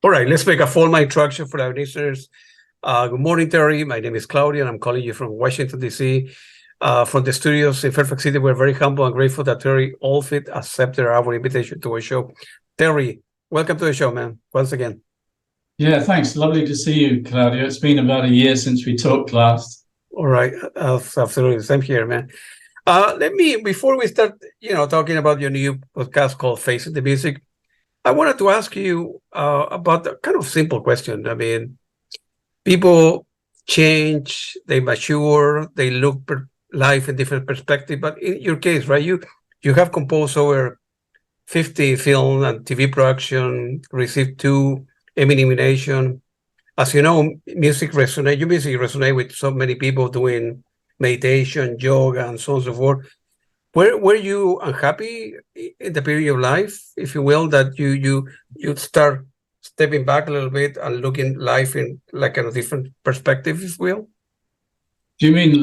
All right, let's make a formal introduction for our listeners. Good morning, Terry. My name is Claudia, and I'm calling you from Washington, D.C. From the studios in Fairfax City. We're very humble and grateful that Terry Oldfield accepted our invitation to our show. Terry, welcome to the show, man, once again. Yeah, thanks. Lovely to see you, Claudia. It's been about a year since we talked last. All right, absolutely. Same here, man. Before we start, talking about your new podcast called Facing the Music, I wanted to ask you about a kind of simple question. I mean, people change, they mature, they look life in different perspective. But in your case, right, you have composed over 50 film and TV production, received 2 Emmy nominations. As you know, your music resonate with so many people doing meditation, yoga, and so on and so forth. Were you unhappy in the period of life, if you will, that you start stepping back a little bit and looking life in like a different perspective, if you will? Do you mean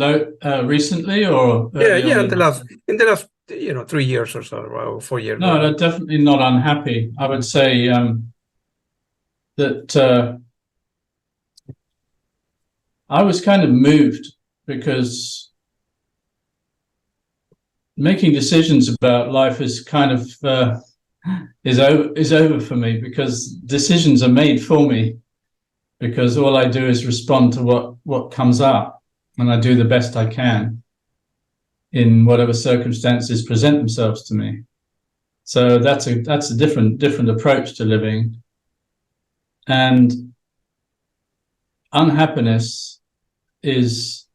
recently or Yeah, in the last 3 years or so, or 4 years? No, they're definitely not unhappy. I would say that I was kind of moved because making decisions about life is kind of is over for me, because decisions are made for me, because all I do is respond to what comes up, and I do the best I can in whatever circumstances present themselves to me. So that's a different approach to living. And unhappiness is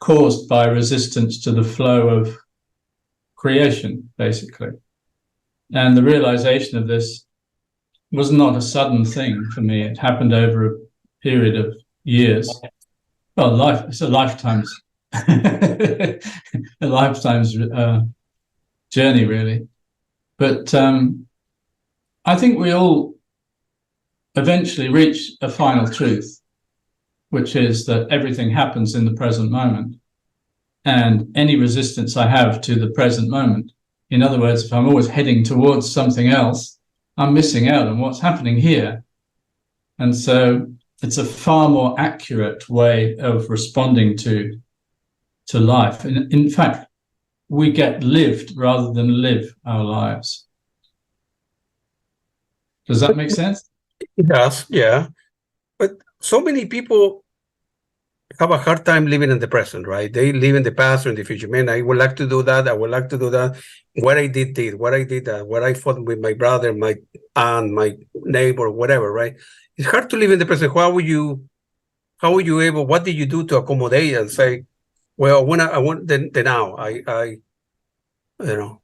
caused by resistance to the flow of creation, basically. And the realization of this was not a sudden thing for me. It happened over a period of years. Well, it's a lifetime's a lifetime's journey, really. But I think we all eventually reach a final truth, which is that everything happens in the present moment. And any resistance I have to the present moment, in other words, if I'm always heading towards something else, I'm missing out on what's happening here. And so it's a far more accurate way of responding to life. And in fact, we get lived rather than live our lives. Does that make sense? It does, yeah. But so many people have a hard time living in the present, right? They live in the past or in the future. Man, I would like to do that. I would like to do that. What I did, what I did, what I fought with my brother, my aunt, my neighbor, whatever, right? It's hard to live in the present. How were you able, what did you do to accommodate and say, well, when I want the now, I Well,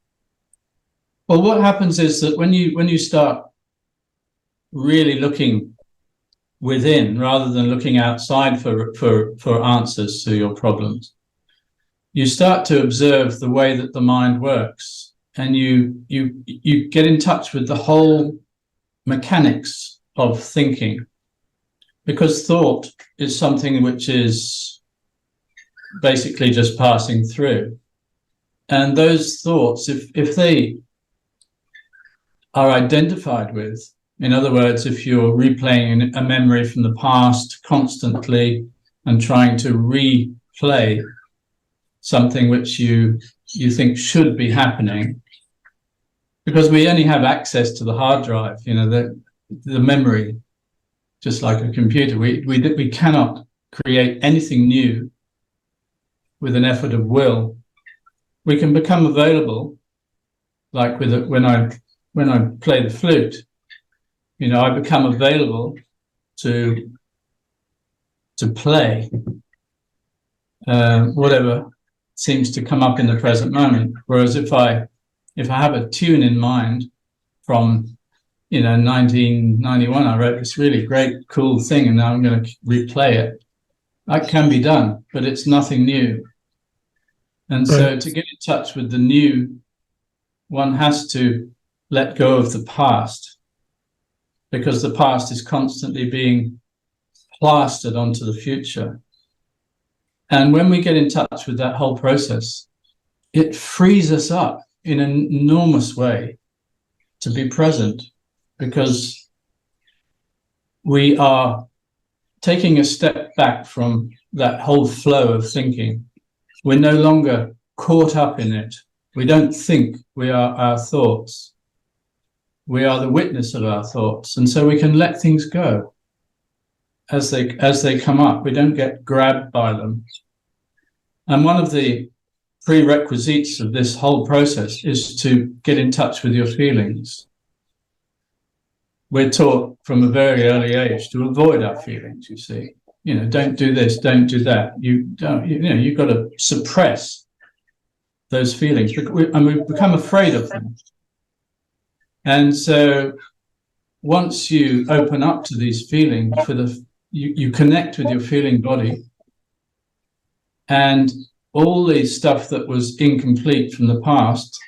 what happens is that when you start really looking within rather than looking outside for answers to your problems, you start to observe the way that the mind works, and you get in touch with the whole mechanics of thinking, because thought is something which is basically just passing through. And those thoughts, if they are identified with, in other words, if you're replaying a memory from the past constantly and trying to replay something which you think should be happening, because we only have access to the hard drive, the memory, just like a computer. We cannot create anything new with an effort of will. We can become available, like when I play the flute. I become available to play whatever seems to come up in the present moment. Whereas if I have a tune in mind from 1991, I wrote this really great, cool thing, and now I'm going to replay it. That can be done, but it's nothing new. And so to get in touch with the new, one has to let go of the past, because the past is constantly being plastered onto the future. And when we get in touch with that whole process, it frees us up in an enormous way to be present, because we are taking a step back from that whole flow of thinking. We're no longer caught up in it. We don't think we are our thoughts. We are the witness of our thoughts. And so we can let things go as they come up. We don't get grabbed by them. And one of the prerequisites of this whole process is to get in touch with your feelings. We're taught from a very early age to avoid our feelings, you see. You know, don't do this, don't do that. You've got to suppress those feelings, and we've become afraid of them. And so once you open up to these feelings, you connect with your feeling body, and all the stuff that was incomplete from the past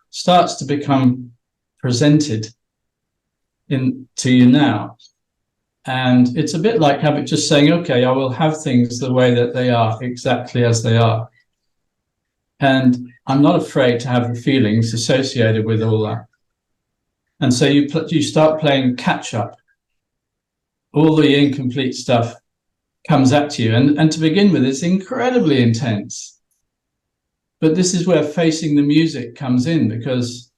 starts to become presented to you now. And it's a bit like just saying, okay, I will have things the way that they are, exactly as they are. And I'm not afraid to have the feelings associated with all that. And so you start playing catch up. All the incomplete stuff comes at you. And to begin with, it's incredibly intense. But this is where facing the music comes in, because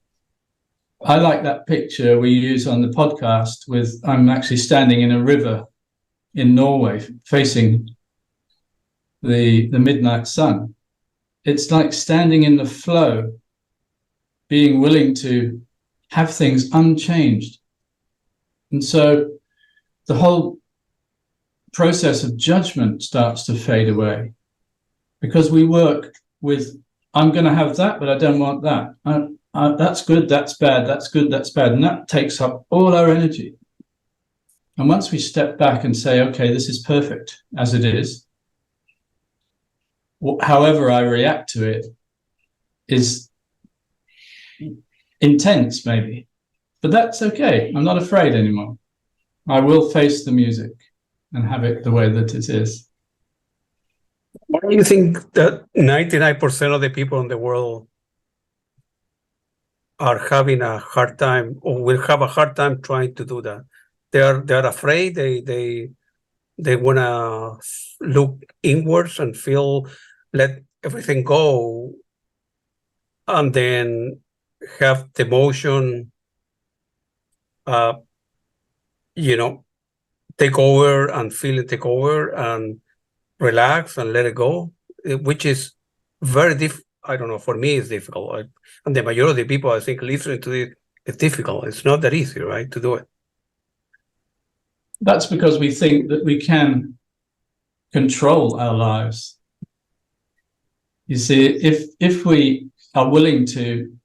I like that picture we use on the podcast with, I'm actually standing in a river in Norway facing the midnight sun. It's like standing in the flow, being willing to have things unchanged. And so the whole process of judgment starts to fade away, because we work with, I'm going to have that, but I don't want that. That's good, that's bad, that's good, that's bad. And that takes up all our energy. And once we step back and say, okay, this is perfect as it is, however I react to it is intense maybe, but that's okay. I'm not afraid anymore. I will face the music and have it the way that it is. Why do you think that 99% of the people in the world are having a hard time, or will have a hard time trying to do that? They're afraid. They want to look inwards and let everything go, and then have the emotion, take over, and feel it take over, and relax and let it go, which is very I don't know, for me it's difficult. And the majority of the people, I think, listening to it, it's difficult. It's not that easy, right, to do it. That's because we think that we can control our lives. You see, if we are willing to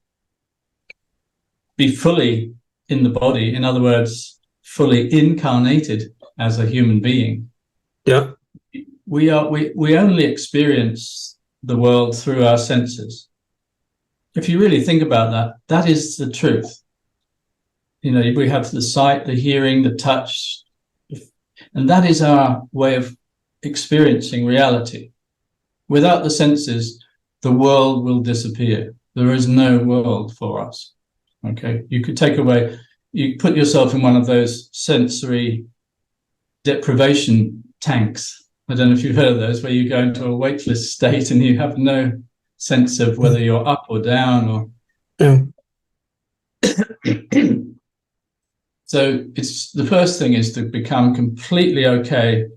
be fully in the body, in other words, fully incarnated as a human being, yeah, we only experience the world through our senses. If you really think about that, that is the truth. You know, we have the sight, the hearing, the touch, and that is our way of experiencing reality. Without the senses, the world will disappear. There is no world for us. Okay, you could you put yourself in one of those sensory deprivation tanks. I don't know if you've heard of those, where you go into a weightless state and you have no sense of whether you're up or down, or So it's the first thing is to become completely okay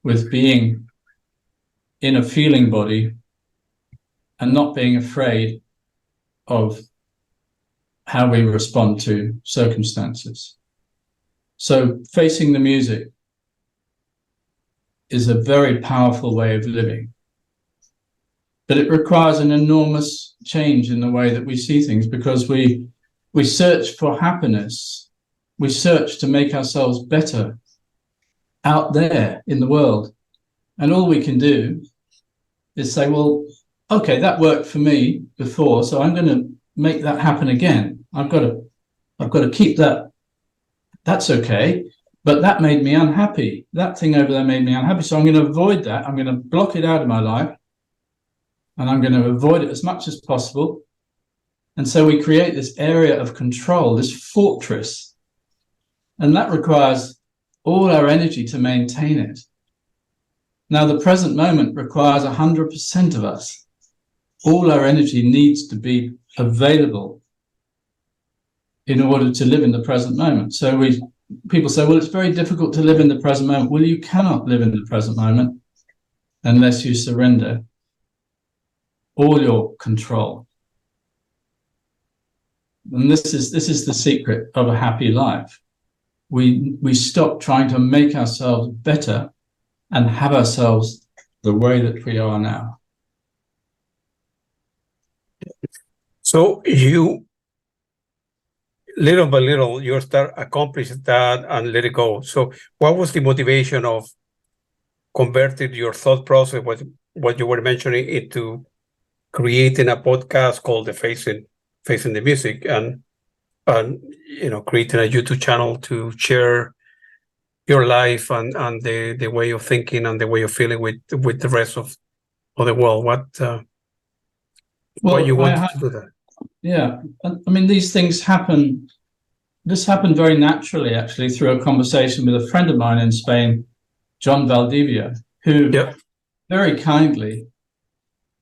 with being in a feeling body and not being afraid of how we respond to circumstances. So facing the music is a very powerful way of living. But it requires an enormous change in the way that we see things, because we search for happiness. We search to make ourselves better out there in the world. And all we can do is say, well, okay, that worked for me before, so I'm going to make that happen again. I've got to keep that. That's okay. But that made me unhappy. That thing over there made me unhappy. So I'm going to avoid that. I'm going to block it out of my life. And I'm going to avoid it as much as possible. And so we create this area of control, this fortress. And that requires all our energy to maintain it. Now, the present moment requires 100% of us. All our energy needs to be available in order to live in the present moment. So people say, well, it's very difficult to live in the present moment. Well, you cannot live in the present moment unless you surrender all your control. And this is the secret of a happy life. We stop trying to make ourselves better and have ourselves the way that we are now. So you, little by little, you start accomplish that and let it go. So what was the motivation of converting your thought process, what you were mentioning, into creating a podcast called the Facing the Music, and creating a YouTube channel to share your life and the way of thinking and the way of feeling with the rest of the world? Why you wanted to do that? Yeah, I mean, these things happen. This happened very naturally, actually, through a conversation with a friend of mine in Spain, John Valdivia, who very kindly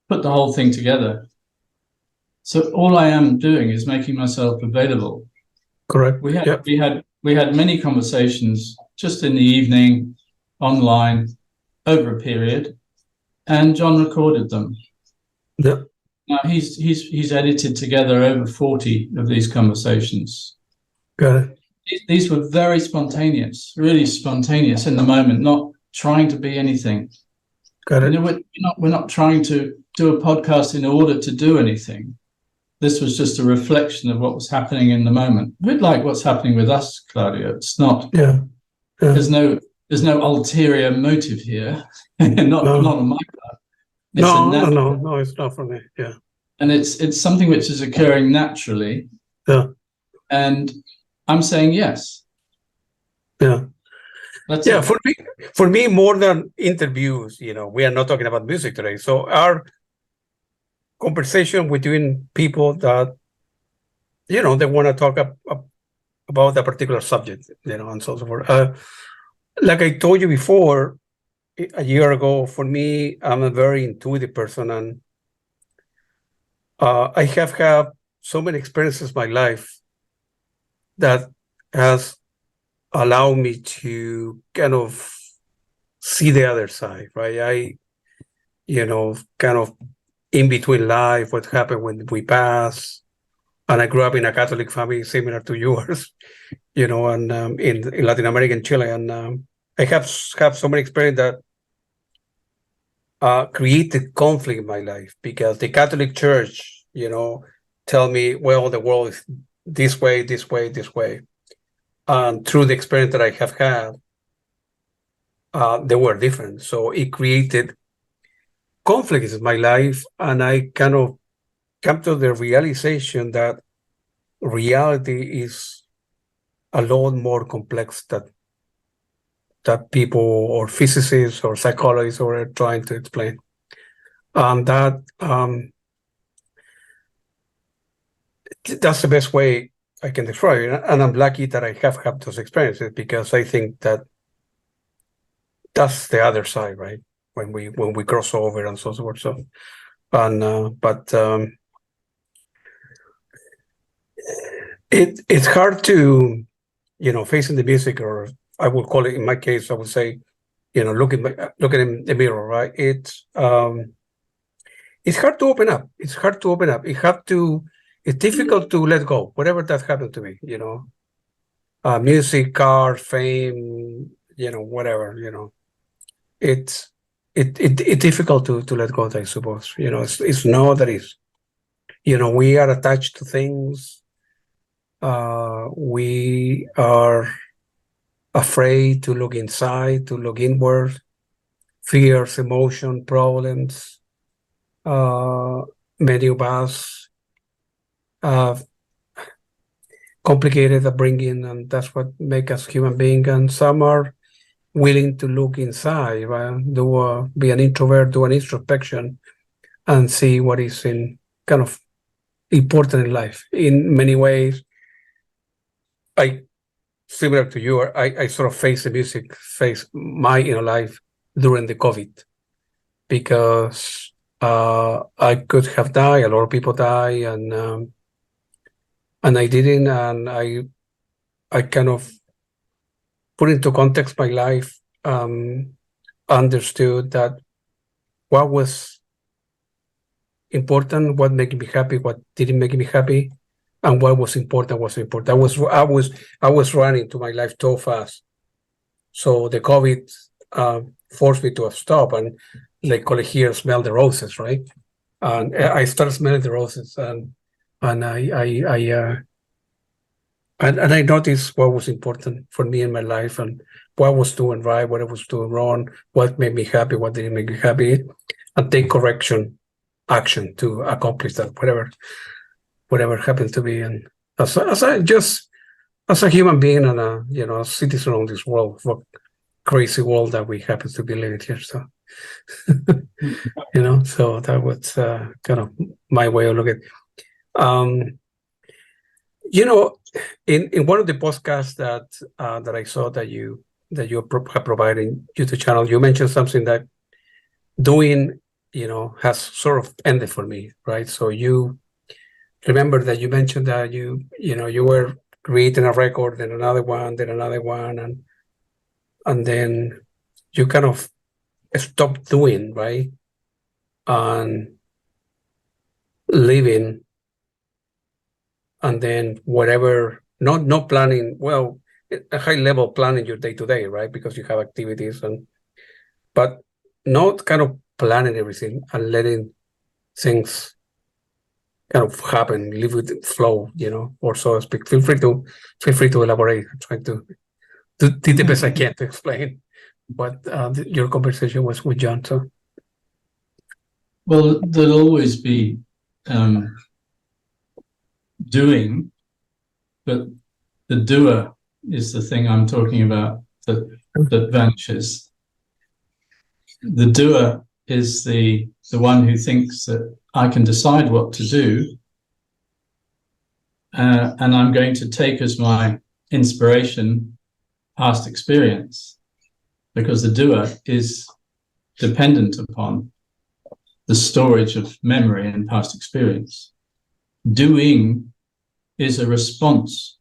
put the whole thing together. So all I am doing is making myself available. Correct. We had many conversations just in the evening, online, over a period, and John recorded them. Yeah. Now he's edited together over 40 of these conversations. Got it. These were very spontaneous, really spontaneous in the moment, not trying to be anything. Got it. We're not trying to do a podcast in order to do anything. This was just a reflection of what was happening in the moment. A bit like what's happening with us, Claudio. It's not. Yeah. There's no ulterior motive here. not on my part. No, it's not for me. Yeah. And it's something which is occurring naturally. Yeah. And I'm saying yes. Yeah. That's yeah. it. For me, more than interviews, we are not talking about music today. So our conversation between people that, they want to talk about a particular subject, and so forth. Like I told you before, a year ago, for me, I'm a very intuitive person, and I have had so many experiences in my life that has allowed me to kind of see the other side, right? I, kind of in between life, what happened when we pass. And I grew up in a Catholic family similar to yours, and in Latin America and Chile. And I have so many experience that created conflict in my life, because the Catholic Church, tell me, well, the world is this way, this way, this way. And through the experience that I have had, they were different. So it created conflicts in my life, and I kind of come to the realization that reality is a lot more complex that people or physicists or psychologists are trying to explain. And that's the best way I can describe it. And I'm lucky that I have had those experiences, because I think that that's the other side, right? When we cross over and so forth. So, it's hard to, facing the music, or I would call it, in my case, I would say, look in the mirror, right? It's hard to open up. It's hard to open up. It's difficult to let go, whatever that happened to me, music, cars, fame, whatever, it's difficult to let go, I suppose. It's no that is, we are attached to things. We are afraid to look inside, to look inward. Fears, emotion, problems. Many of us have complicated upbringing, and that's what makes us human beings. And some are willing to look inside, right? Be an introvert, do an introspection, and see what is in kind of important in life. In many ways, I similar to you, I sort of faced my inner life during the COVID, because I could have died. A lot of people die, and I didn't, and I kind of put into context my life, understood that what was important, what made me happy, what didn't make me happy, and what was important was important. I was running to my life so fast, so the COVID forced me to stop, and they call it here, smell the roses, right? And I started smelling the roses, and I noticed what was important for me in my life, and what I was doing right, what I was doing wrong, what made me happy, what didn't make me happy, and take action to accomplish that, whatever happened to be. And as a human being and a citizen of this world, what crazy world that we happen to be living here. So so that was kind of my way of looking. In one of the podcasts that I saw that you have provided YouTube channel, you mentioned something that doing, has sort of ended for me, right? So you remember that you mentioned that you were creating a record, then another one, and then you kind of stopped doing, right? And living, and then whatever, not planning, well, a high level planning your day to day, right? Because you have activities, but not kind of planning everything and letting things kind of happen, live with the flow, or so to speak. Feel free to elaborate. I'm trying to do the best I can to explain what your conversation was with John. So, well, there'll always be doing, but the doer is the thing I'm talking about that vanishes. The doer is the one who thinks that I can decide what to do, and I'm going to take as my inspiration past experience, because the doer is dependent upon the storage of memory and past experience. Doing is a response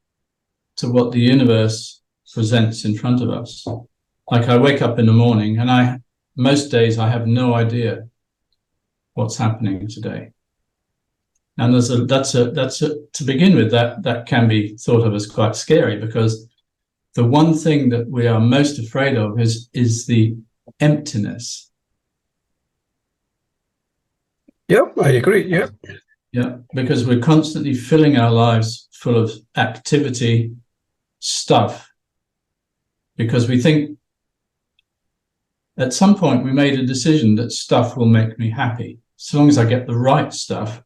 to what the universe presents in front of us. Like, I wake up in the morning, and most days I have no idea what's happening today. And to begin with, that can be thought of as quite scary, because the one thing that we are most afraid of is the emptiness. Yep, I agree. Yep. Yeah, because we're constantly filling our lives full of activity, stuff, because we think at some point we made a decision that stuff will make me happy. So long as I get the right stuff,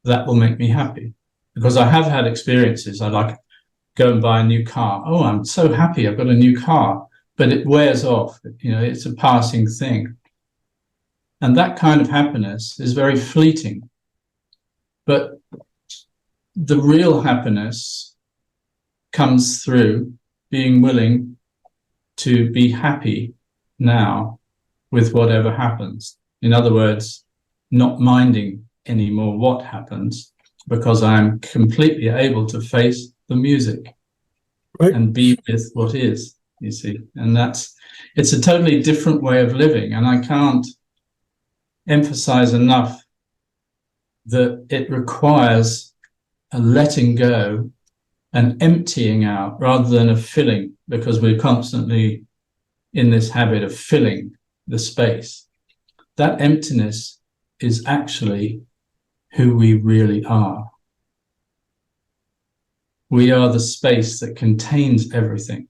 that will make me happy. Because I have had experiences. I go and buy a new car. Oh, I'm so happy I've got a new car, but it wears off. It's a passing thing. And that kind of happiness is very fleeting. But the real happiness comes through being willing to be happy now with whatever happens. In other words, not minding anymore what happens, because I'm completely able to face the music, right, and be with what is, you see. And it's a totally different way of living. And I can't emphasize enough that it requires a letting go, an emptying out, rather than a filling, because we're constantly in this habit of filling the space. That emptiness is actually who we really are. We are the space that contains everything.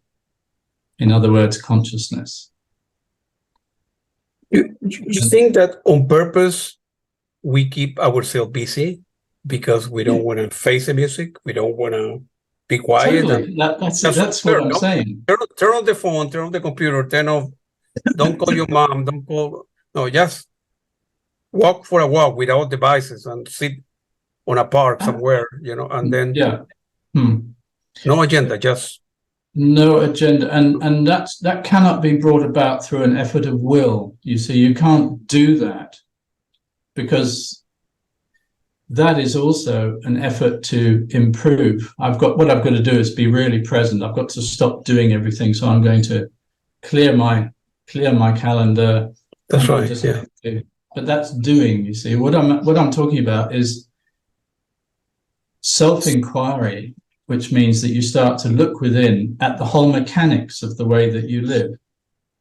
In other words, consciousness. You think that on purpose we keep ourselves busy because we don't want to face the music, we don't want to be quiet? Totally. That's what I'm saying. Turn on the phone, turn on the computer, turn off. Don't call your mom. Don't call. No, just walk for a walk without devices and sit on a park somewhere, and then yeah, no agenda, just No agenda, and that cannot be brought about through an effort of will. You see, you can't do that, because that is also an effort to improve. What I've got to do is be really present. I've got to stop doing everything. So I'm going to clear my calendar. That's right. Yeah. But that's doing, you see. What I'm talking about is self-inquiry, which means that you start to look within at the whole mechanics of the way that you live.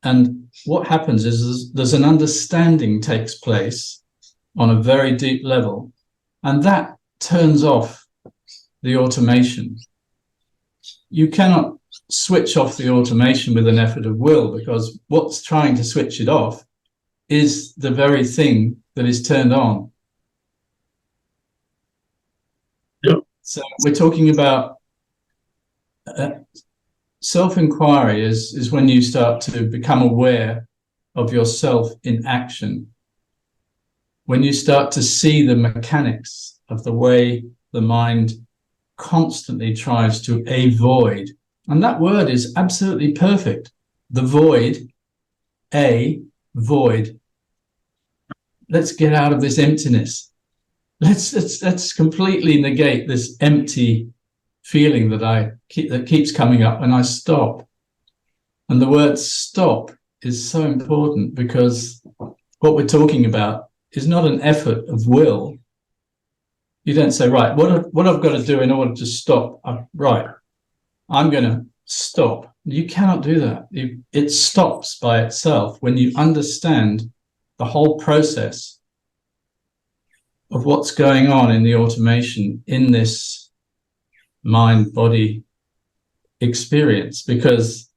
And what happens is there's an understanding takes place on a very deep level, and that turns off the automation. You cannot switch off the automation with an effort of will, because what's trying to switch it off is the very thing that is turned on. Yep. So we're talking about self-inquiry is when you start to become aware of yourself in action. When you start to see the mechanics of the way the mind constantly tries to avoid. And that word is absolutely perfect. The void, void. Let's get out of this emptiness. Let's completely negate this empty feeling that keeps coming up when I stop. And the word stop is so important, because what we're talking about is not an effort of will. You don't say, right, what I've got to do in order to stop, right, I'm going to stop. You cannot do that. It stops by itself when you understand the whole process of what's going on in the automation in this mind-body experience. Because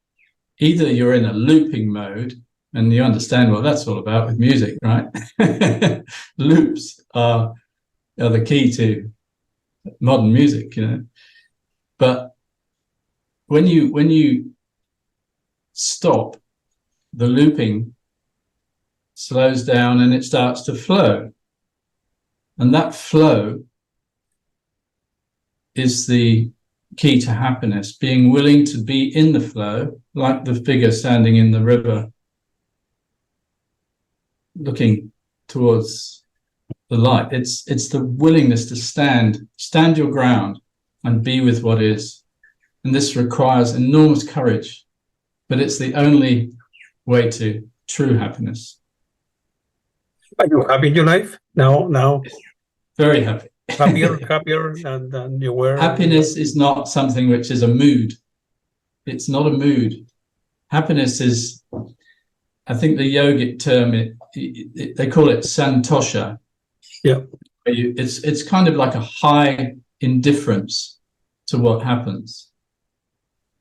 either you're in a looping mode, and you understand what that's all about with music, right? Loops are the key to modern music, you know. But when you stop, the looping slows down and it starts to flow. And that flow is the key to happiness, being willing to be in the flow, like the figure standing in the river, looking towards the light. It's the willingness to stand your ground and be with what is. And this requires enormous courage, but it's the only way to true happiness. Are you happy in your life now? Very happy. happier than you were? Happiness is not something which is a mood. It's not a mood. Happiness is, I think the yogic term, they call it santosha. Yeah. It's kind of like a high indifference to what happens.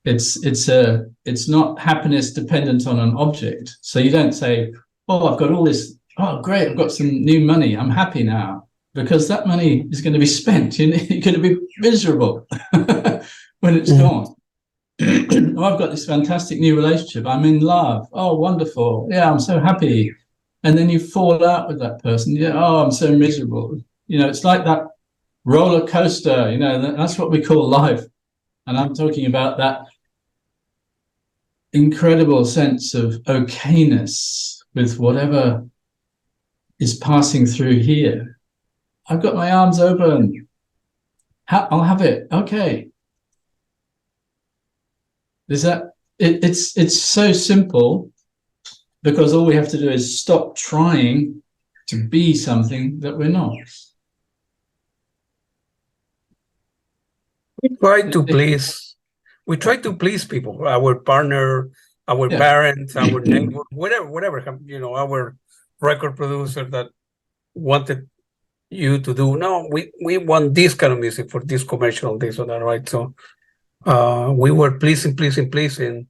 It's not happiness dependent on an object. So you don't say, oh, I've got all this, oh great, I've got some new money, I'm happy now. Because that money is going to be spent. You're going to be miserable when it's gone. Oh, I've got this fantastic new relationship. I'm in love. Oh, wonderful. Yeah, I'm so happy. And then you fall out with that person. Yeah, oh, I'm so miserable. You know, it's like that roller coaster. You know, that's what we call life. And I'm talking about that incredible sense of okayness with whatever is passing through here. I've got my arms open. I'll have it. Okay. Is that it's so simple, because all we have to do is stop trying to be something that we're not. We try to please people, our partner, our parents, our neighbor, whatever, you know, our record producer that wanted you to do. No, we want this kind of music for this commercial, this or that, right? So we were pleasing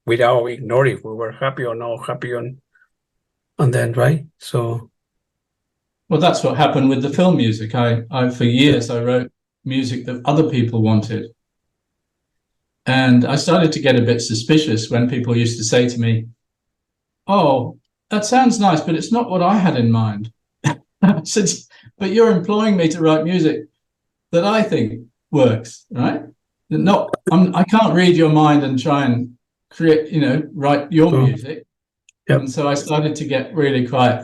without ignoring if we were happy or not happy on then, right? So well, that's what happened with the film music. I for years I wrote music that other people wanted, and I started to get a bit suspicious when people used to say to me, oh, that sounds nice, but it's not what I had in mind. I said, but you're employing me to write music that I think works, right? I can't read your mind and try and create, write your music. Yep. And so I started to get really quite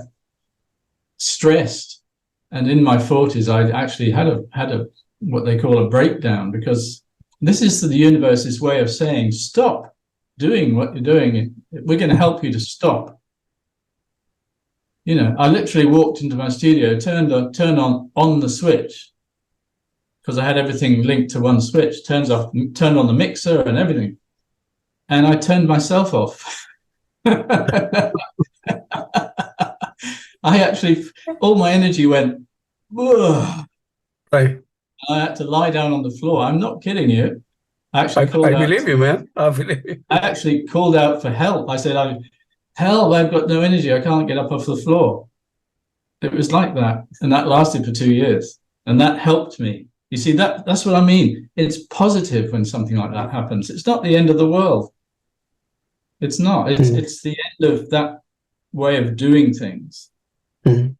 stressed. And in my 40s, I actually had a what they call a breakdown, because this is the universe's way of saying, stop doing what you're doing. We're going to help you to stop. I literally walked into my studio, turned on the switch, because I had everything linked to one switch, turned on the mixer and everything. And I turned myself off. I actually, all my energy went, whoa. Right. I had to lie down on the floor. I'm not kidding you. I believe you, man. I believe you. I actually called out for help. I said, help, I've got no energy. I can't get up off the floor. It was like that. And that lasted for 2 years. And that helped me. You see, that's what I mean. It's positive when something like that happens. It's not the end of the world. It's not. It's the end of that way of doing things. Mm-hmm.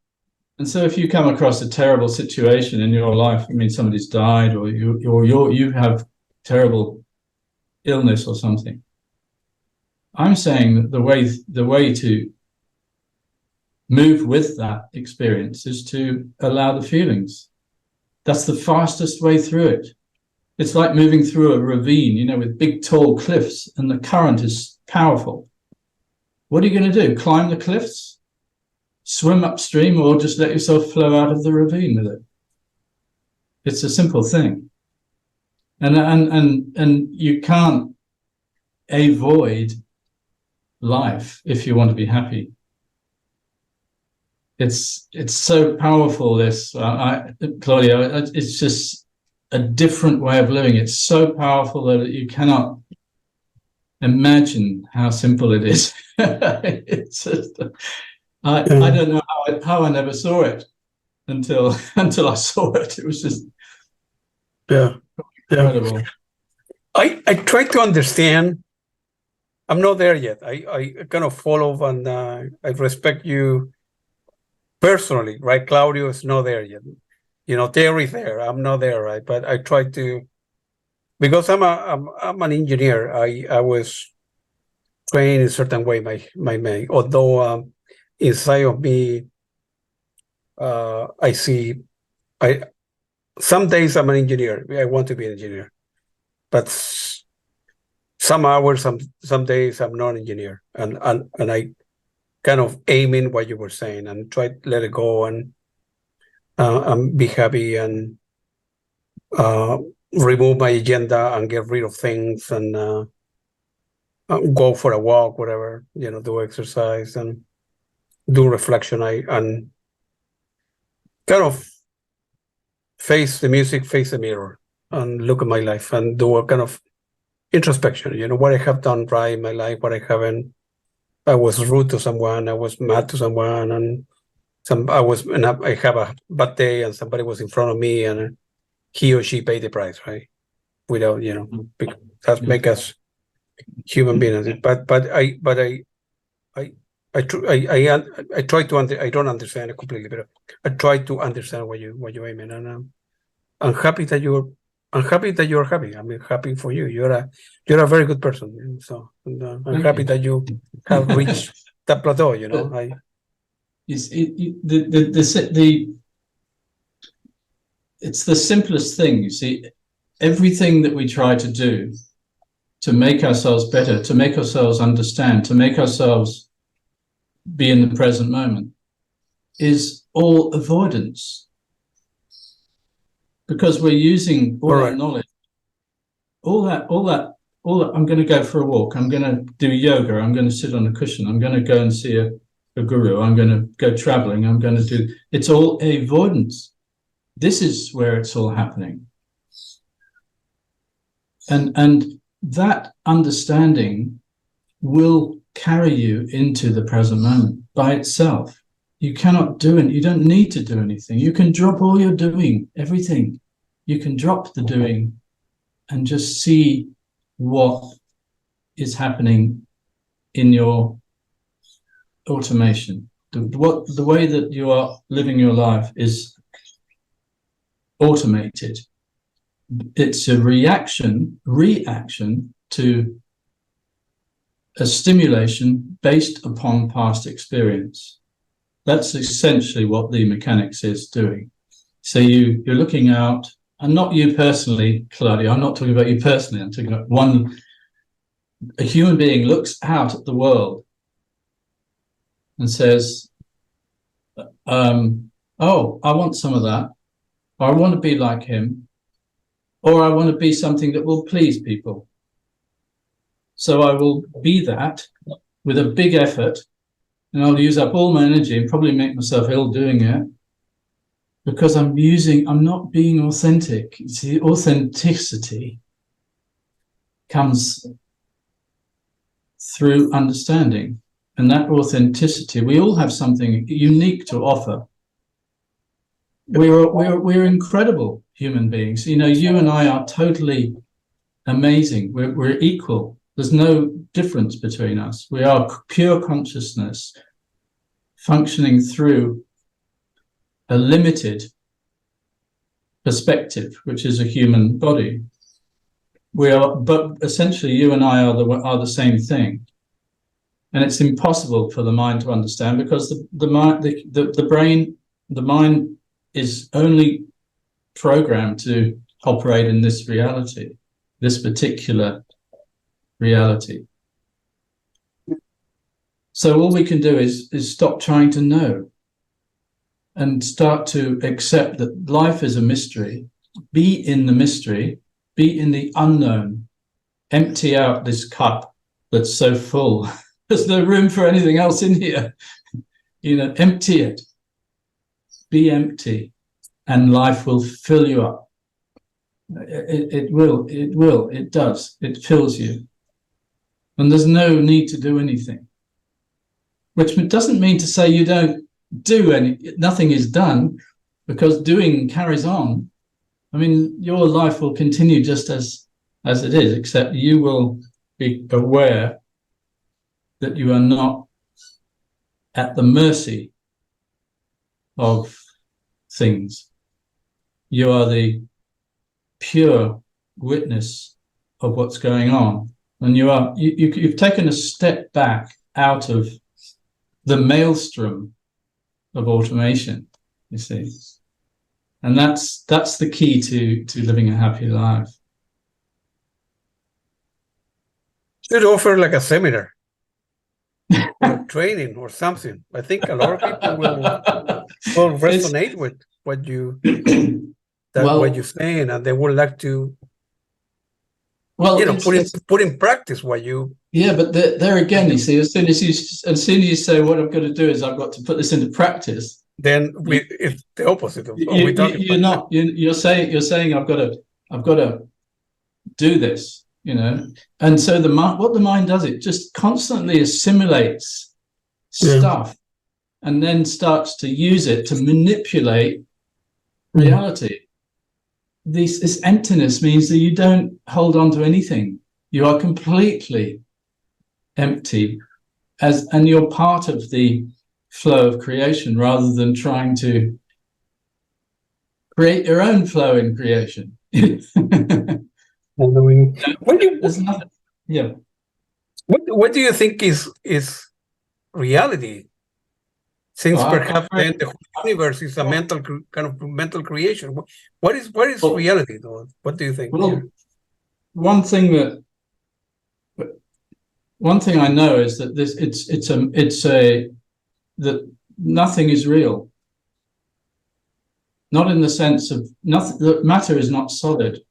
And so if you come across a terrible situation in your life, somebody's died, or you have terrible illness or something, I'm saying that the way to move with that experience is to allow the feelings. That's the fastest way through it. It's like moving through a ravine, with big tall cliffs, and the current is powerful. What are you going to do? Climb the cliffs? Swim upstream, or just let yourself flow out of the ravine with it? It's a simple thing. And you can't avoid life if you want to be happy. It's so powerful, this, Claudia. It's just a different way of living. It's so powerful that you cannot imagine how simple it is. It's just, I don't know how I never saw it until I saw it. It was just incredible. I try to understand. I'm not there yet. I kind of follow, and I respect you personally, right? Claudio is not there yet. Terry's there. I'm not there, right? But I try to, because I'm an engineer. I was trained in a certain way. My although inside of me, I see. Some days I'm an engineer. I want to be an engineer, but some hours, some days I'm not an engineer, and I kind of aim in what you were saying and try to let it go and be happy and remove my agenda and get rid of things and go for a walk, whatever, do exercise and do reflection. And kind of face the music, face the mirror, and look at my life and do a kind of introspection. What I have done right in my life, what I haven't. I was rude to someone, I was mad to someone, and I have a bad day, and somebody was in front of me, and he or she paid the price, right? Without, that make us human beings. But I try to I don't understand it completely, but I try to understand what you aim in, and I'm happy that you're happy. I'm happy for you. You're a very good person. So I'm happy that you have reached that plateau. It's the simplest thing. You see, everything that we try to do to make ourselves better, to make ourselves understand, to make ourselves be in the present moment, is all avoidance. Because we're using all our knowledge, all that. I'm going to go for a walk. I'm going to do yoga. I'm going to sit on a cushion. I'm going to go and see a guru. I'm going to go traveling. I'm going to do. It's all avoidance. This is where it's all happening. And that understanding will carry you into the present moment by itself. You cannot do it. You don't need to do anything. You can drop all your doing, everything. You can drop the doing and just see what is happening in your automation. The way that you are living your life is automated. it's a reaction to a stimulation based upon past experience. That's essentially what the mechanics is doing. So you're looking out, and not you personally, Claudia, I'm not talking about you personally, I'm talking about a human being looks out at the world and says, oh, I want some of that, or I want to be like him, or I want to be something that will please people. So I will be that with a big effort, and I'll use up all my energy and probably make myself ill doing it, because I'm not being authentic. See, authenticity comes through understanding. And that authenticity, we all have something unique to offer. We're incredible human beings. You know, you and I are totally amazing. We're equal. There's no difference between us. We are pure consciousness functioning through a limited perspective, which is a human body. But essentially, you and I are the same thing, and it's impossible for the mind to understand, because the mind is only programmed to operate in this reality, this particular reality. So all we can do is stop trying to know and start to accept that life is a mystery, be in the mystery, be in the unknown, empty out this cup that's so full. There's no room for anything else in here. You know, empty it. Be empty, and life will fill you up. It does. It fills you. And there's no need to do anything. Which doesn't mean to say you don't do nothing is done, because doing carries on. I mean, your life will continue just as it is, except you will be aware that you are not at the mercy of things. You are the pure witness of what's going on, and you've taken a step back out of the maelstrom of automation, you see. And that's the key to living a happy life. Should offer like a seminar or training or something. I think a lot of people will resonate with what you're saying, and they would like to put in practice what you. Yeah, but there again, you see, as soon as you say what I've got to do is I've got to put this into practice, then it's the opposite of what we're talking about. You're saying I've got to do this, you know. And so what the mind does, it just constantly assimilates stuff, and then starts to use it to manipulate reality. This emptiness means that you don't hold on to anything. You are completely empty, and you're part of the flow of creation, rather than trying to create your own flow in creation. What do you think is reality? Since perhaps then the whole universe is a kind of mental creation. What is reality, though? What do you think? Well, one thing I know is that that nothing is real. Not in the sense of nothing. That matter is not solid.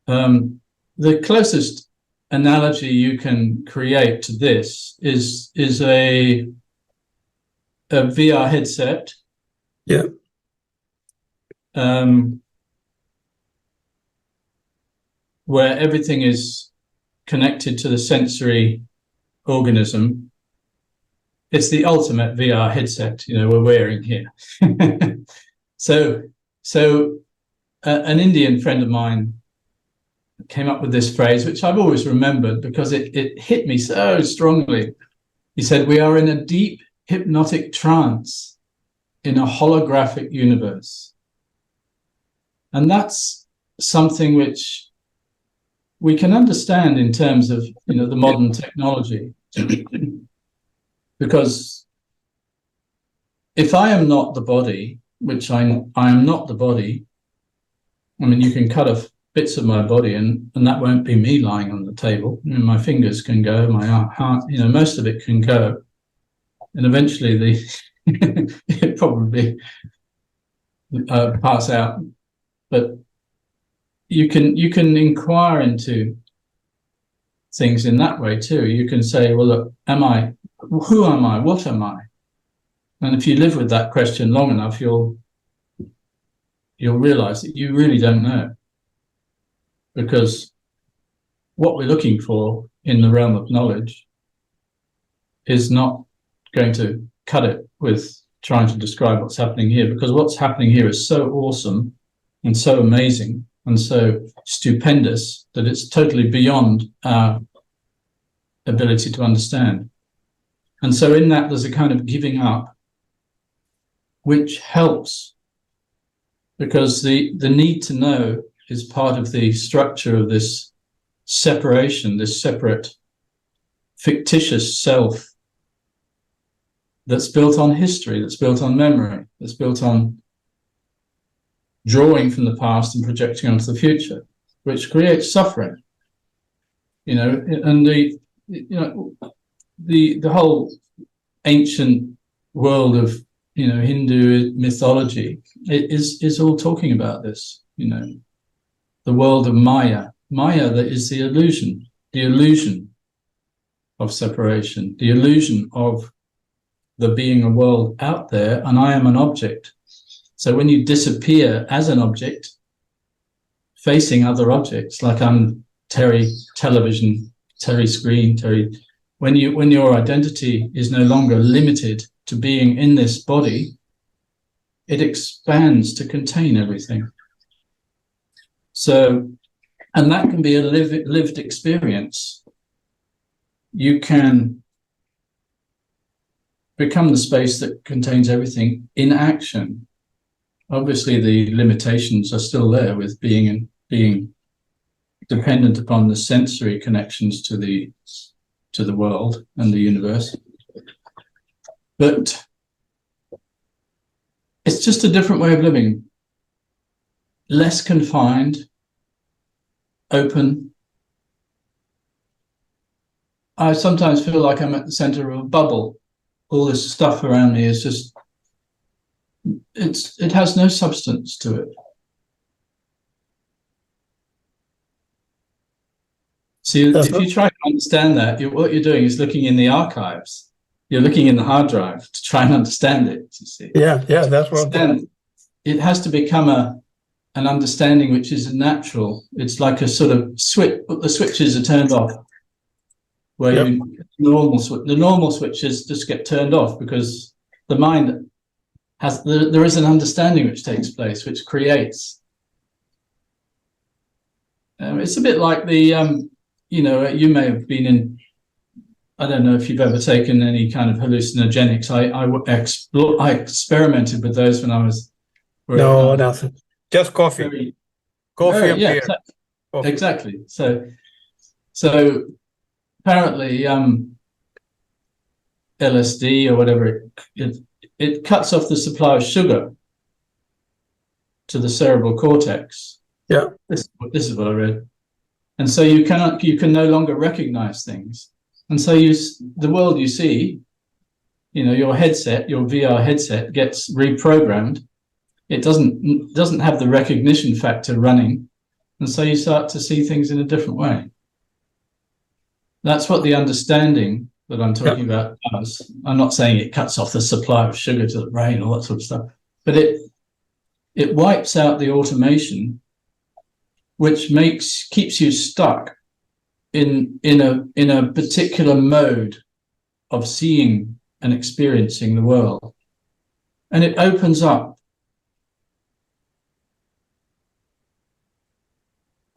The closest analogy you can create to this is a VR headset. Yeah. Where everything is connected to the sensory organism. It's the ultimate VR headset, you know, we're wearing here. So an Indian friend of mine came up with this phrase, which I've always remembered because it hit me so strongly. He said, "We are in a deep hypnotic trance in a holographic universe." And that's something which we can understand in terms of, the modern technology. Because if I am not the body, which I am not the body, I mean, you can cut off bits of my body and that won't be me lying on the table. My fingers can go, my heart, most of it can go. And eventually it probably pass out. But you can inquire into things in that way too. You can say, well, look, who am I? What am I? And if you live with that question long enough, you'll realize that you really don't know. Because what we're looking for in the realm of knowledge is not going to cut it with trying to describe what's happening here, because what's happening here is so awesome and so amazing and so stupendous that it's totally beyond our ability to understand. And so in that, there's a kind of giving up, which helps, because the need to know is part of the structure of this separation, this separate fictitious self that's built on history, that's built on memory, that's built on drawing from the past and projecting onto the future, which creates suffering. And the whole ancient world of Hindu mythology is all talking about this. The world of Maya. Maya, that is the illusion of separation, the illusion of there being a world out there and I am an object. So when you disappear as an object, facing other objects, like I'm Terry television, Terry screen, Terry, when your identity is no longer limited to being in this body, it expands to contain everything. So, and that can be a lived experience. You can become the space that contains everything in action. Obviously, the limitations are still there with being dependent upon the sensory connections to the world and the universe. But it's just a different way of living. Less confined, open. I sometimes feel like I'm at the center of a bubble. All this stuff around me is just, it has no substance to it. See, if you try to understand that, what you're doing is looking in the archives. You're looking in the hard drive to try and understand it, you see. Yeah, that's what I'm doing. It has to become an understanding which is natural. It's like a sort of switch. The switches are turned off. Where the normal switches just get turned off because the mind there is an understanding which takes place, which creates. It's a bit like the you may have been in. I don't know if you've ever taken any kind of hallucinogenics. I experimented with those when I was. No, nothing. Just coffee. Coffee and beer. Exactly. So apparently, LSD or whatever, it cuts off the supply of sugar to the cerebral cortex. Yeah. This is what I read. And so you can no longer recognize things. And so the world you see, your headset, your VR headset gets reprogrammed. It doesn't have the recognition factor running. And so you start to see things in a different way. That's what the understanding that I'm talking about does. I'm not saying it cuts off the supply of sugar to the brain, all that sort of stuff, but it wipes out the automation, which keeps you stuck in a particular mode of seeing and experiencing the world. And it opens up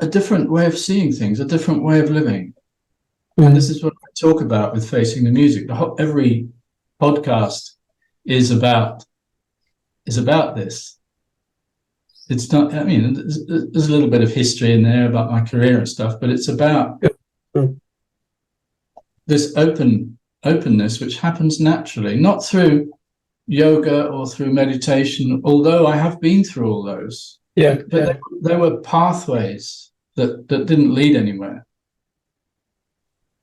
a different way of seeing things, a different way of living. And this is what I talk about with Facing the Music. Every podcast is about this. it's not, I mean, there's a little bit of history in there about my career and stuff, but it's about this openness which happens naturally, not through yoga or through meditation, although I have been through all those. But there were pathways that didn't lead anywhere.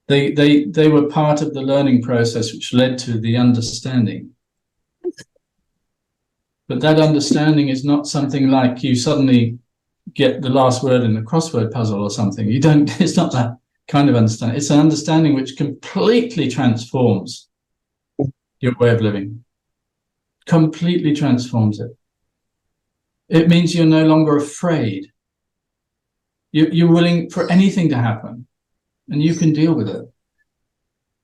They were part of the learning process which led to the understanding. But that understanding is not something like you suddenly get the last word in the crossword puzzle or something. You don't, it's not that kind of understanding. It's an understanding which completely transforms your way of living. Completely transforms it. It means you're no longer afraid. You're willing for anything to happen, and you can deal with it.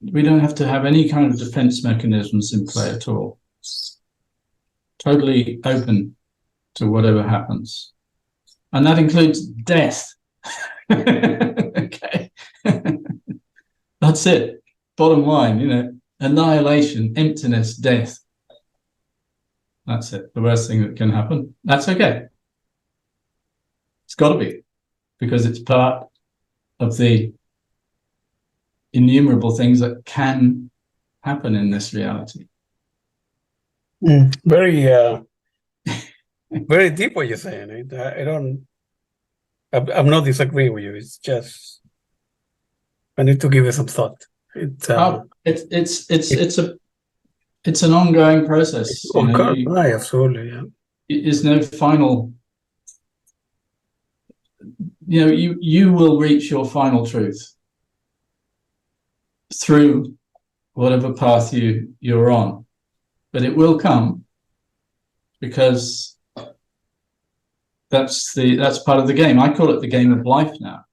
We don't have to have any kind of defense mechanisms in play at all. Totally open to whatever happens. And that includes death. Okay. That's it. Bottom line, annihilation, emptiness, death. That's it. The worst thing that can happen. That's okay. It's got to be, because it's part of the innumerable things that can happen in this reality. Very, very deep what you're saying. I'm not disagreeing with you. It's just, I need to give it some thought. It's an ongoing process. Absolutely, yeah. There's no final. You will reach your final truth through whatever path you're on, but it will come, because that's part of the game. I call it the game of life now.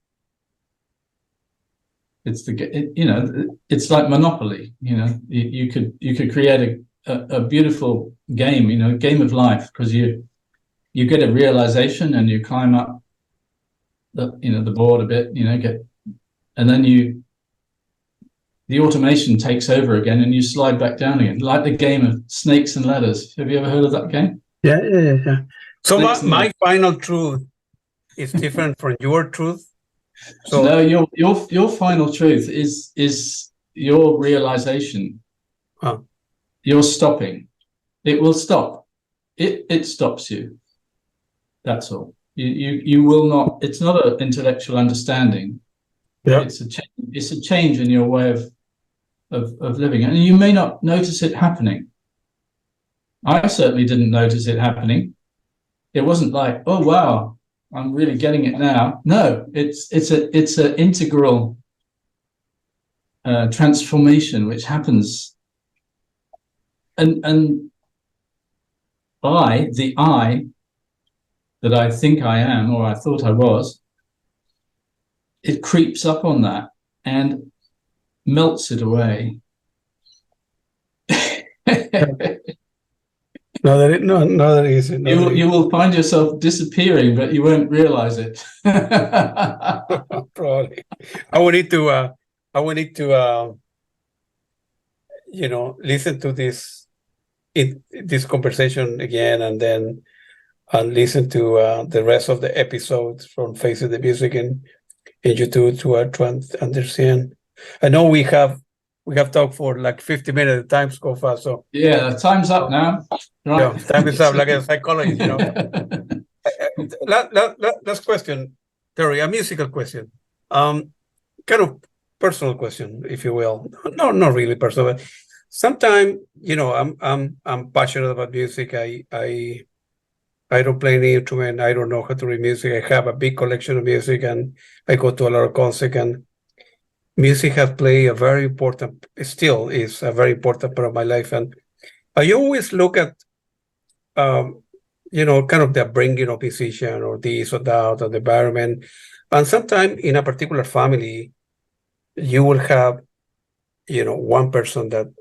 It's it's like Monopoly. You could create a beautiful game, game of life, because you get a realization and you climb up the board a bit, and then the automation takes over again and you slide back down again, like the game of snakes and ladders. Have you ever heard of that game? Yeah. So my final truth is different from your truth. So no, your final truth is your realization. You're stopping. It will stop. It stops you. That's all. You will not. It's not an intellectual understanding. Yeah. It's a change in your way of living, and you may not notice it happening. I certainly didn't notice it happening. It wasn't like, oh wow, I'm really getting it now. No, it's an integral transformation which happens, and the I that I think I am, or I thought I was, it creeps up on that and melts it away. No, that isn't. You will find yourself disappearing, but you won't realize it. Probably. I will need to listen to this conversation again, and then listen to the rest of the episodes from Facing the Music in YouTube to understand. I know we have talked for like 50 minutes. The time's go fast, so yeah, time's up now. Right. Yeah, time is up, like a psychologist, Last question, Terry, a musical question, kind of personal question, if you will. No, not really personal, but sometimes, I'm passionate about music. I don't play any instrument. I don't know how to read music. I have a big collection of music, and I go to a lot of concerts, and music has played still is a very important part of my life. And I always look at, kind of the upbringing of musician, or this or that, or the environment. And sometimes in a particular family, you will have, one person that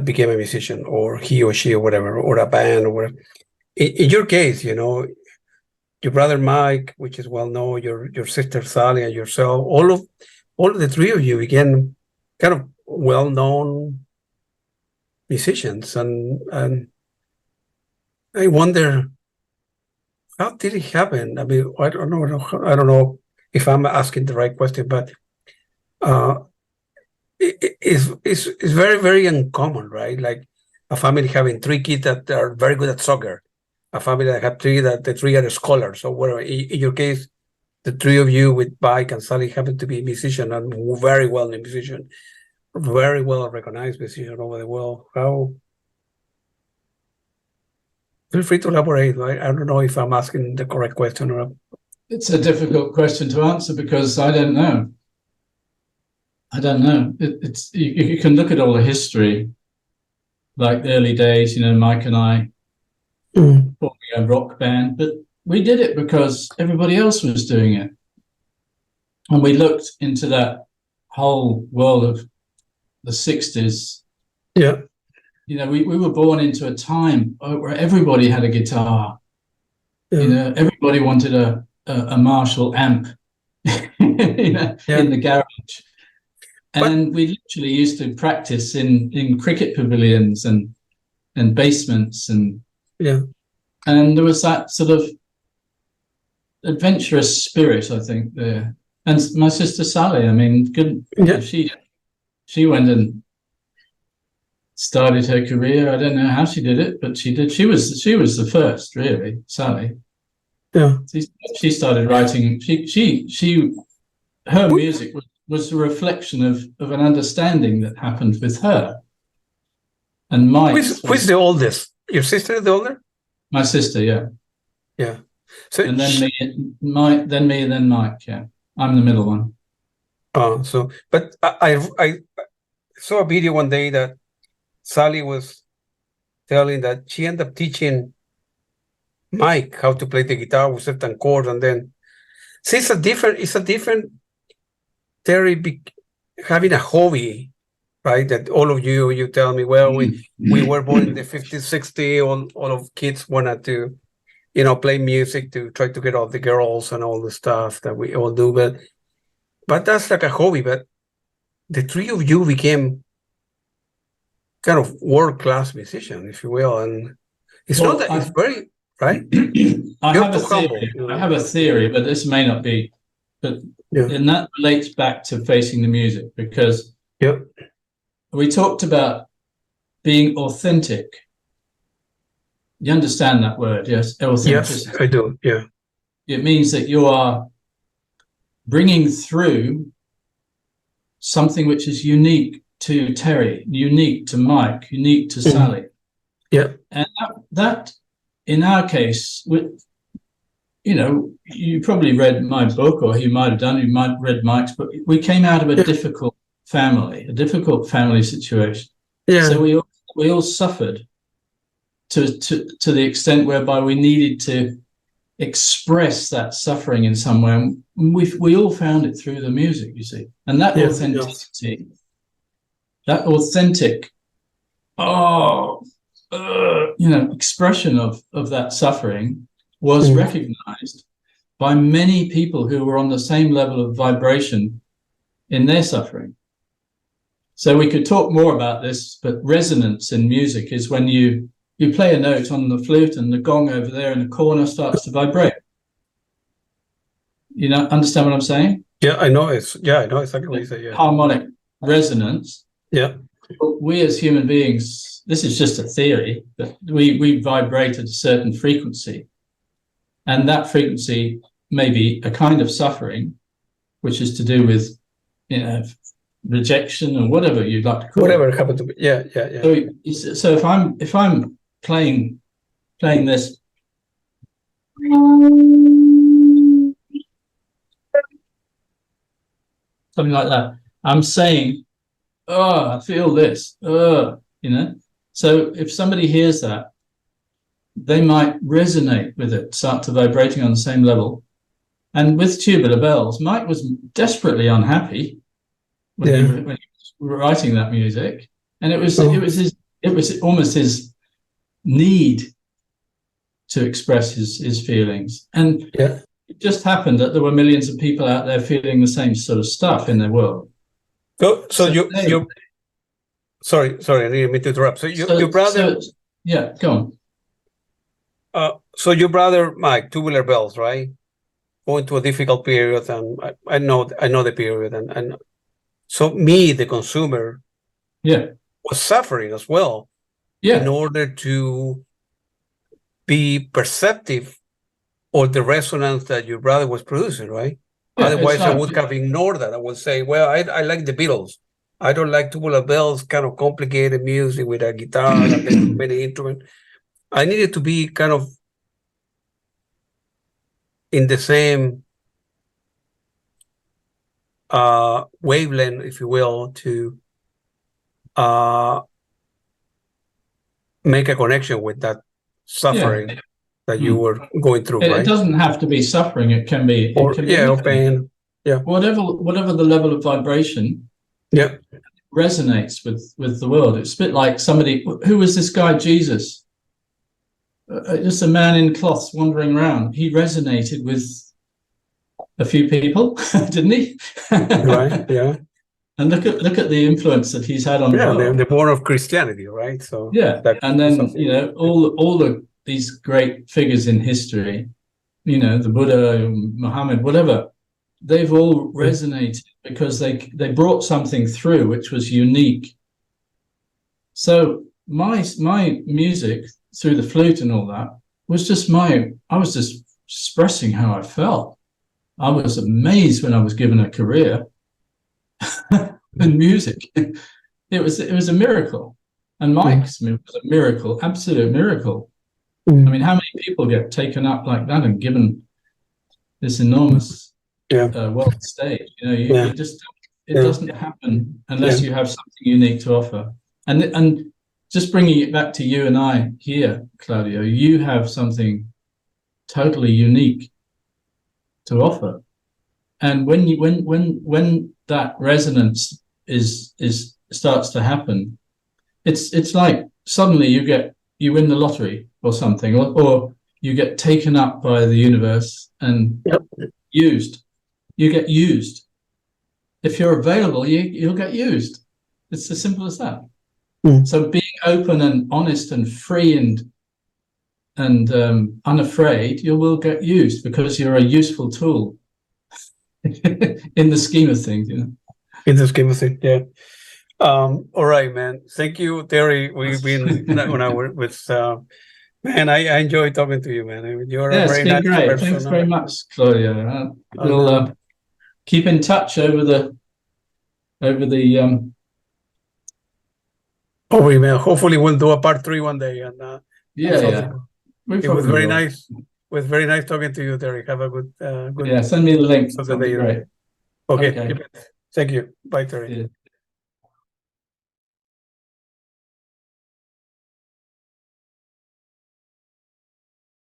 became a musician, or he or she or whatever, or a band or whatever. In your case, your brother Mike, which is well known, your sister Sally, and yourself, all of the three of you became kind of well known musicians, and I wonder how did it happen? I mean, I don't know. I don't know if I'm asking the right question, but it's very, very uncommon, right? Like a family having three kids that are very good at soccer, a family that have three that the three are scholars or whatever. In your case, the three of you with Mike and Sally happen to be musician and very well-known musician, very well recognized musician over the world. How? Feel free to elaborate. I don't know if I'm asking the correct question or not. It's a difficult question to answer because I don't know. I don't know. You can look at all the history, like the early days, Mike and I forming a rock band, but we did it because everybody else was doing it. And we looked into that whole world of the 60s. Yeah. We were born into a time where everybody had a guitar. Yeah. Everybody wanted a Marshall amp, in the garage. And we literally used to practice in cricket pavilions and basements and there was that sort of adventurous spirit, I think, there. And my sister Sally, I mean, she went and started her career. I don't know how she did it, but she did. She was the first, really, Sally. Yeah. She started writing. Her music was a reflection of an understanding that happened with her. And Mike. Who's the oldest? Your sister is the older? My sister, yeah. Yeah. So and then me, and then Mike. Yeah, I'm the middle one. But I saw a video one day that Sally was telling that she ended up teaching Mike how to play the guitar with certain chords, and then see, it's a different Terry having a hobby, right? That all of you tell me, well, we were born in the 50s, 60s, all of kids wanted to, play music to try to get all the girls and all the stuff that we all do, but that's like a hobby. But the three of you became kind of world-class musician, if you will, and it's very right. I have a theory, but this may not be. But and that relates back to facing the music, because we talked about being authentic. You understand that word, yes? Yes, I do. Yeah, it means that you are bringing through something which is unique to Terry, unique to Mike, unique to Sally. Yeah, and that in our case, you probably read my book, or you might have done. You might have read Mike's book. We came out of a difficult family situation. Yeah. So we all suffered to the extent whereby we needed to express that suffering in some way. And we all found it through the music, you see, and that authenticity, that authentic, expression of that suffering was recognized by many people who were on the same level of vibration in their suffering. So we could talk more about this, but resonance in music is when you play a note on the flute and the gong over there in the corner starts to vibrate. Understand what I'm saying? Yeah, I know exactly what you say. Yeah. Harmonic resonance. Yeah. We as human beings, this is just a theory, but we vibrate at a certain frequency. And that frequency may be a kind of suffering, which is to do with, rejection or whatever you'd like to call whatever it. happened to be. Yeah. So if I'm playing this, something like that, I'm saying, I feel this, So if somebody hears that, they might resonate with it, start to vibrating on the same level. And with Tubular Bells, Mike was desperately unhappy when he was writing that music, and it was almost his need to express his feelings. And it just happened that there were millions of people out there feeling the same sort of stuff in their world. So you sorry, I didn't mean to interrupt. So your brother, go on. So your brother Mike, Tubular Bells, right? Going through a difficult period, and I know the period, and so me, the consumer, was suffering as well in order to be perceptive of the resonance that your brother was producing, right? Otherwise, I would have ignored that. I would say, well, I like the Beatles. I don't like Tubular Bells, kind of complicated music with a guitar and then many instruments. I needed to be kind of in the same wavelength, if you will, to make a connection with that suffering that you were going through, right? It doesn't have to be suffering. It can be, or pain. Yeah. Whatever the level of vibration. Yeah. Resonates with the world. It's a bit like somebody. Who was this guy? Jesus. Just a man in cloths wandering around. He resonated with a few people, didn't he? Right. Yeah. And look at the influence that he's had on the world. The born of Christianity, right? So and then all of these great figures in history, the Buddha, Muhammad, whatever, they've all resonated because they brought something through which was unique. So my music through the flute and all that was just I was just expressing how I felt. I was amazed when I was given a career in music. It was a miracle. And Mike's was a miracle, absolute miracle. I mean, how many people get taken up like that and given this enormous world stage? It doesn't happen unless you have something unique to offer. And just bringing it back to you and I here, Claudio, you have something totally unique to offer. And when that resonance starts to happen, it's like suddenly you win the lottery or something, or you get taken up by the universe and used. You get used. If you're available, you'll get used. It's as simple as that. So being open and honest and free and unafraid, you will get used because you're a useful tool in the scheme of things. In the scheme of things, yeah. All right, man. Thank you, Terry. We've been with man. I enjoy talking to you, man. You're a very nice great. person. Thanks very much, Claudia. We'll keep in touch over the man. Hopefully, we'll do a part 3 one day. And it was very nice. It was very nice talking to you, Terry. Have a good. Send me the link. Okay. Thank you. Bye, Terry.